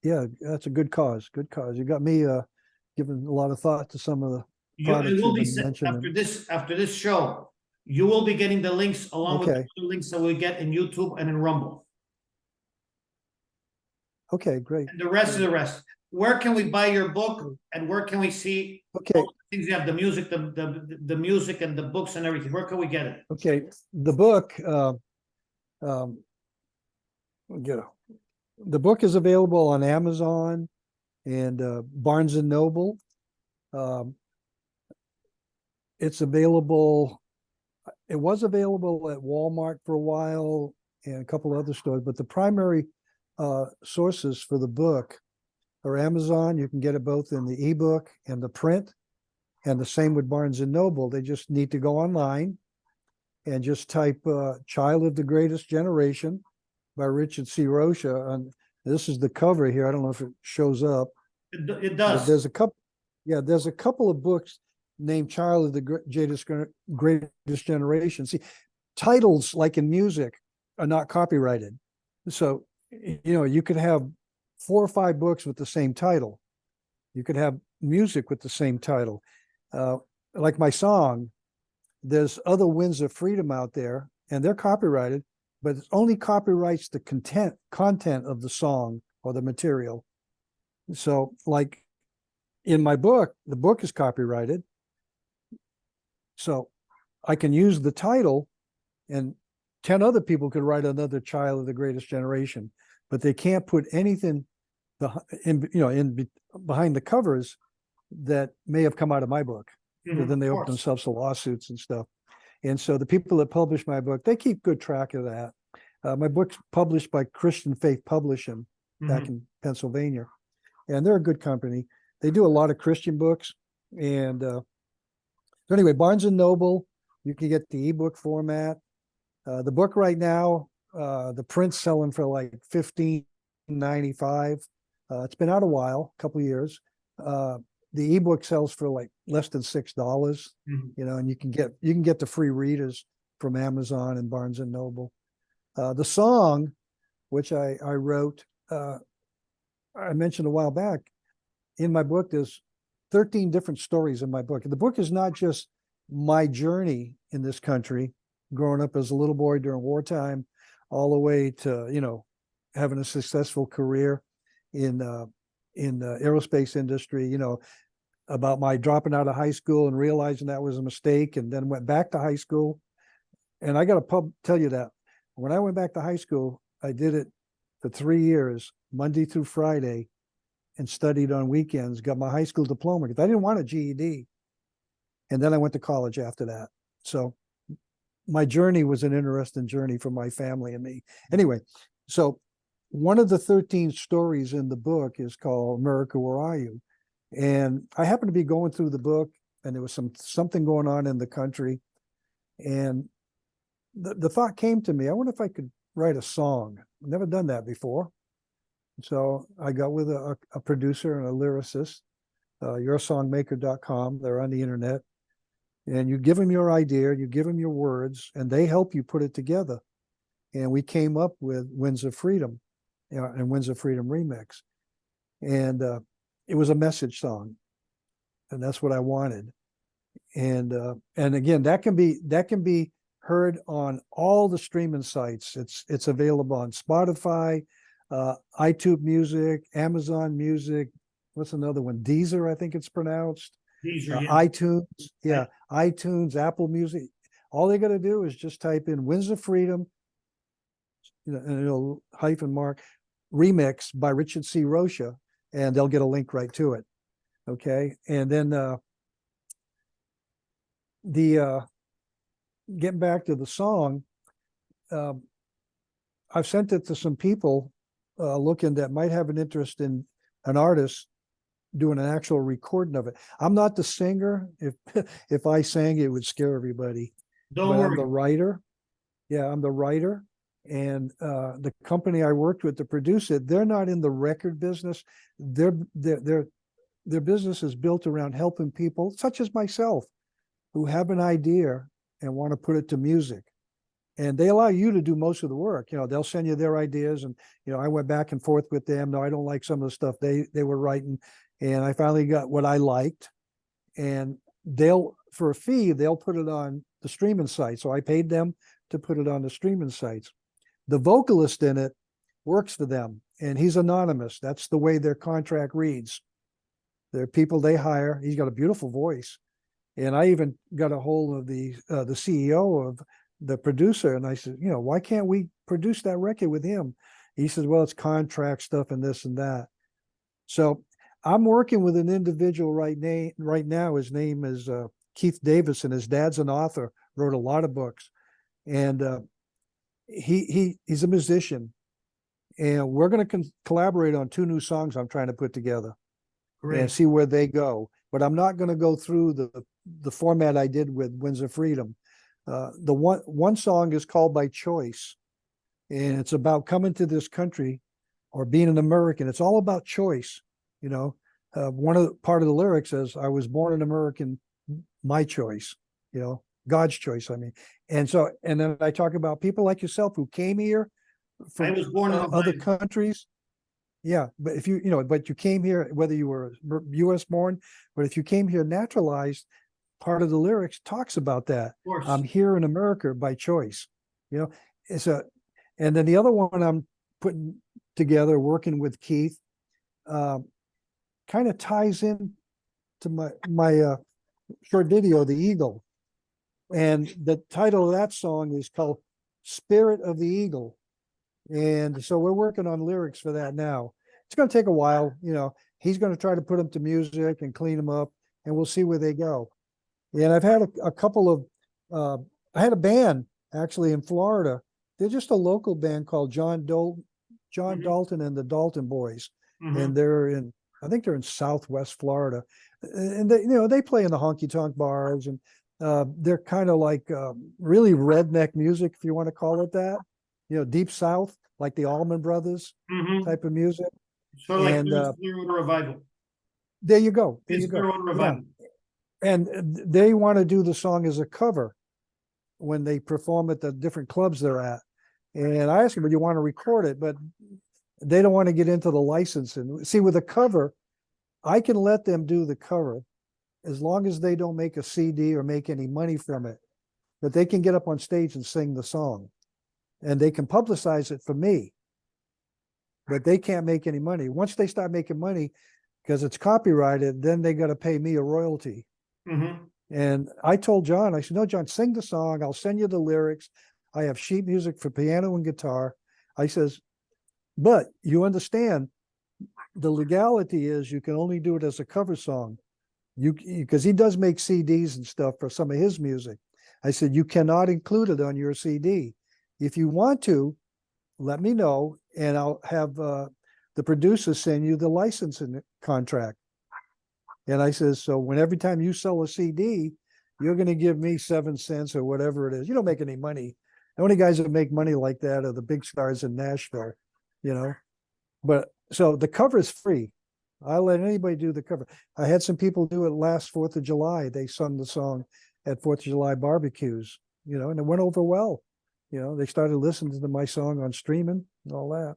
Yeah, that's a good cause. Good cause. You got me giving a lot of thought to some of the products will be after this show. You will be getting the links along with the links that we get in YouTube and in Rumble. Okay, great. And the rest is the rest. Where can we buy your book, and where can we see all the things you have, the music, the music and the books and everything? Where can we get it? Okay, the book, the book is available on Amazon and Barnes and Noble. It's available. It was available at Walmart for a while and a couple other stores, but the primary sources for the book are Amazon. You can get it both in the ebook and the print, and the same with Barnes and Noble. They just need to go online and just type "Child of the Greatest Generation" by Richard C. Rocha. And this is the cover here. I don't know if it shows up. It does. But there's a couple. Yeah, there's a couple of books named "Child of the Greatest Generation." See, titles like in music are not copyrighted, so you could have 4 or 5 books with the same title. You could have music with the same title. Like my song, there's other Winds of Freedom out there, and they're copyrighted, but it only copyrights the content of the song or the material. So like in my book, the book is copyrighted. So I can use the title, and 10 other people could write another Child of the Greatest Generation. but they can't put anything behind the covers that may have come out of my book. Mhm, Then they of open course. themselves to lawsuits and stuff. And so the people that publish my book, they keep good track of that. My book's published by Christian Faith Publishing back Mhm. in Pennsylvania, and they're a good company. They do a lot of Christian books. And so anyway, Barnes and Noble, you can get the ebook format. The book right now, the print's selling for like $15.95. It's been out a while, a couple of years. The ebook sells for like less than $6, Mhm. and you can get the free readers from Amazon and Barnes and Noble. The song, which I wrote, I mentioned a while back in my book. There's 13 different stories in my book. The book is not just my journey in this country, growing up as a little boy during wartime, all the way to having a successful career in the aerospace industry. About my dropping out of high school and realizing that was a mistake, and then went back to high school. And I got to tell you that when I went back to high school, I did it for 3 years, Monday through Friday, and studied on weekends, got my high school diploma because I didn't want a GED. And then I went to college after that. So my journey was an interesting journey for my family and me. Anyway, so one of the 13 stories in the book is called America, Where Are You? And I happened to be going through the book, and there was something going on in the country. And the thought came to me, I wonder if I could write a song. I've never done that before. So I got with a producer and a lyricist, yoursongmaker.com. They're on the internet. And you give them your idea, you give them your words, and they help you put it together. And we came up with Winds of Freedom, and Winds of Freedom Remix. And it was a message song. And that's what I wanted. And again, that can be heard on all the streaming sites. It's available on Spotify, iTunes Music, Amazon Music. What's another one? Deezer, I think it's pronounced. These are iTunes, iTunes, Apple Music. All they got to do is just type in Winds of Freedom, and it'll -mark remix by Richard C. Rocha, and they'll get a link right to it. Okay, and then getting back to the song, I've sent it to some people looking that might have an interest in an artist doing an actual recording of it. I'm not the singer. If I sang, it would scare everybody. Don't But worry. I'm the writer. Yeah, I'm the writer. And the company I worked with to produce it, they're not in the record business. Their business is built around helping people, such as myself, who have an idea and want to put it to music. And they allow you to do most of the work. They'll send you their ideas, and I went back and forth with them. No, I don't like some of the stuff they were writing, and I finally got what I liked. And for a fee, they'll put it on the streaming site. So I paid them to put it on the streaming sites. The vocalist in it works for them, and he's anonymous. That's the way their contract reads. They're people they hire. He's got a beautiful voice. And I even got a hold of the CEO of the producer, and I said, why can't we produce that record with him? He says, well, it's contract stuff and this and that. So I'm working with an individual right now. His name is Keith Davidson. His dad's an author, wrote a lot of books, and he's a musician. And we're going to collaborate on 2 new songs I'm trying to put together. Great. And see where they go. But I'm not going to go through the format I did with Winds of Freedom. The one song is called By Choice, and it's about coming to this country or being an American. It's all about choice. Part of the lyrics says, I was born an American, my choice, God's choice, I mean. And then I talk about people like yourself who came here from I was born in other Ohio. countries. Yeah, but if but you came here, whether you were U.S. born, but if you came here naturalized, part of the lyrics talks about that. Of course. I'm here in America by choice. And then the other one I'm putting together, working with Keith, kind of ties in to my short video, The Eagle. And the title of that song is called Spirit of the Eagle. And so we're working on lyrics for that now. It's going to take a while, you know. He's going to try to put them to music and clean them up, and we'll see where they go. And I've had a couple of, I had a band actually in Florida. They're just a local band called John Mhm. Dalton and the Dalton Boys, Mhm. and they're in, I think they're in Southwest Florida, and they, you know, they play in the honky tonk bars, and they're kind of like really redneck music, if you want to call it that, you know, deep South, like the Allman Brothers Mhm. type of music. Sort of like And Clearwater Revival. there you go, there It's you go. Clearwater Yeah, Revival. and they want to do the song as a cover when they perform at the different clubs they're at. And I asked them, "Would you want to record it?" But they don't want to get into the licensing. See, with a cover, I can let them do the cover as long as they don't make a CD or make any money from it. But they can get up on stage and sing the song, and they can publicize it for me. But they can't make any money. Once they start making money, because it's copyrighted, then they got to pay me a royalty. Mhm. And I told John, I said, "No, John, sing the song. I'll send you the lyrics. I have sheet music for piano and guitar." I says, "But you understand, the legality is you can only do it as a cover song. Because he does make CDs and stuff for some of his music." I said, "You cannot include it on your CD. If you want to, let me know, and I'll have the producer send you the licensing contract." And I says, "So when every time you sell a CD, you're going to give me 7 cents or whatever it is. You don't make any money. The only guys that make money like that are the big stars in Nashville, you know." But so the cover is free. I let anybody do the cover. I had some people do it last 4th of July. They sung the song at 4th of July barbecues, you know, and it went over well. You know, they started listening to my song on streaming and all that.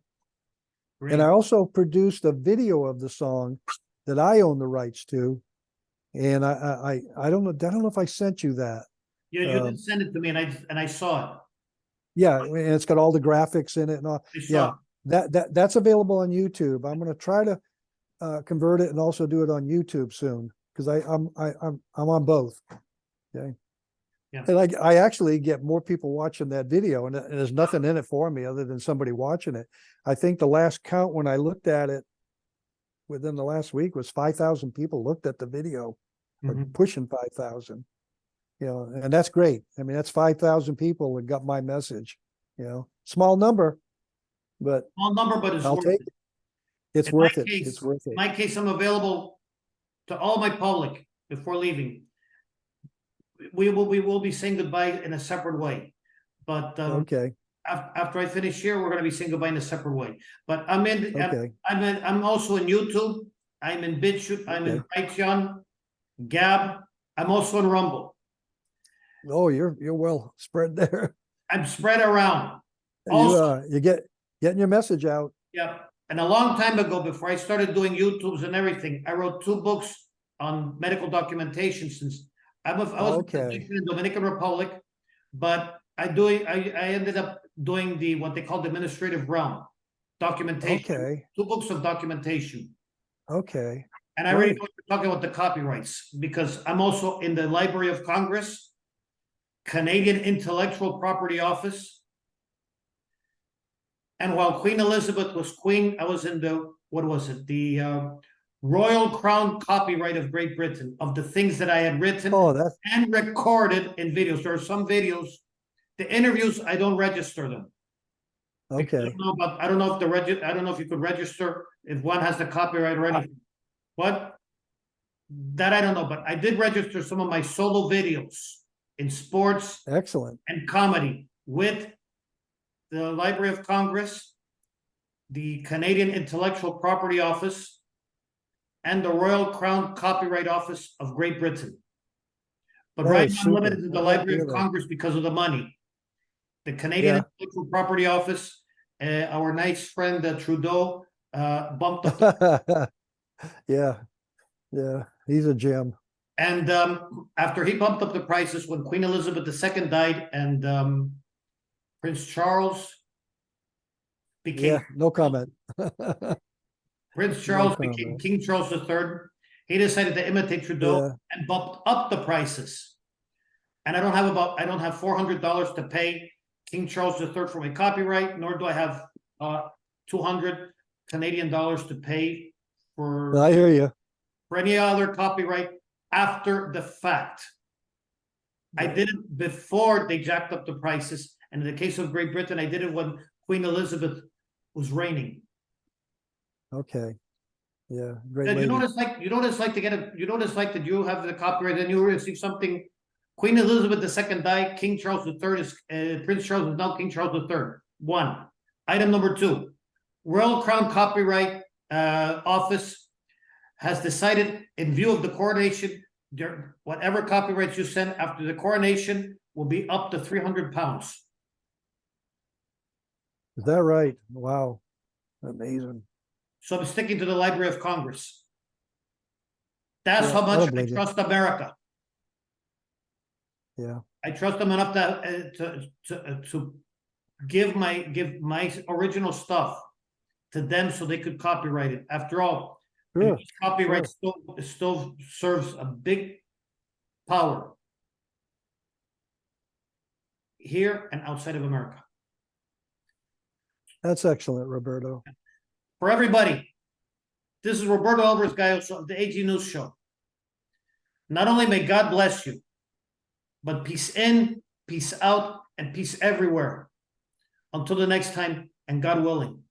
And Great. I also produced a video of the song that I own the rights to. And I don't know if I sent you that. Yeah, you did send it to me, and I saw it. Yeah, and it's got all the graphics in it and all. I saw Yeah, it. that's available on YouTube. I'm going to try to convert it and also do it on YouTube soon, because I'm on both. Okay. Yeah. And I actually get more people watching that video, and there's nothing in it for me other than somebody watching it. I think the last count when I looked at it within the last week was 5,000 people looked at the video, or Mhm. pushing 5,000. You know, and that's great. I mean, that's 5,000 people that got my message. You know, small number, but Small number, but it's I'll worth take it. it. It's In my worth it. case, It's worth in it. my case, I'm available to all my public before leaving. We will be saying goodbye in a separate way, but Okay. after I finish here, we're gonna be saying goodbye in a separate way. But Okay. I'm also in YouTube. I'm in BitChute. I'm in Okay. Patreon, Gab. I'm also in Rumble. Oh, you're well spread there. I'm spread around. You Also, you getting your message out. yeah. And a long time ago, before I started doing YouTubes and everything, I wrote 2 books on medical documentation. Since I was a Okay. physician in Dominican Republic, but I ended up doing the what they call the administrative realm documentation. Okay. 2 books of documentation. Okay. And I already know Great. what you're talking about the copyrights, because I'm also in the Library of Congress, Canadian Intellectual Property Office. And while Queen Elizabeth was queen, I was in the, what was it? The Royal Crown Copyright of Great Britain, of the things that I had written Oh, that's and recorded in videos. There are some videos, the interviews, I don't register them. Because okay. I don't know if I don't know if you could register if one has the copyright or anything. What? That I don't know, but I did register some of my solo videos in sports Excellent. and comedy with the Library of Congress, the Canadian Intellectual Property Office, and the Royal Crown Copyright Office of Great Britain. But That right is now I'm limited super. to the I'm glad to Library hear of that. Congress because of the money. The Canadian Yeah. Intellectual Property Office, our nice friend Trudeau bumped up the, Yeah. Yeah. He's a gem. and after he bumped up the prices when Queen Elizabeth II died and Prince Charles became Yeah. No comment. Prince No Charles became comment. King Charles III. He decided to imitate Trudeau Yeah. and bumped up the prices. And I don't have $400 to pay King Charles III for my copyright, nor do I have 200 Canadian dollars to pay I hear you. for any other copyright after the fact. I did it before they jacked up the prices, and in the case of Great Britain, I did it when Queen Elizabeth was reigning. Okay. Yeah, great You lady. know what it's like to get a, you know what it's like that you have the copyright and you receive something. Queen Elizabeth II died, King Charles III is, Prince Charles is now King Charles III. One. Item number two, Royal Crown Copyright Office has decided, in view of the coronation, whatever copyrights you send after the coronation will be up to 300 pounds. Is that right? Wow. Amazing. So I'm sticking to the Library of Congress. That's Yeah, how I much don't I blame you. trust America. Yeah. I trust them enough to give my original stuff to them so they could copyright it. After all, Sure. copyright still serves a big power here and outside of America. That's excellent, Roberto. For everybody, this is Roberto Alvarez-Galloso of the AG News Show. Not only may God bless you, but peace in, peace out, and peace everywhere. Until the next time, and God willing.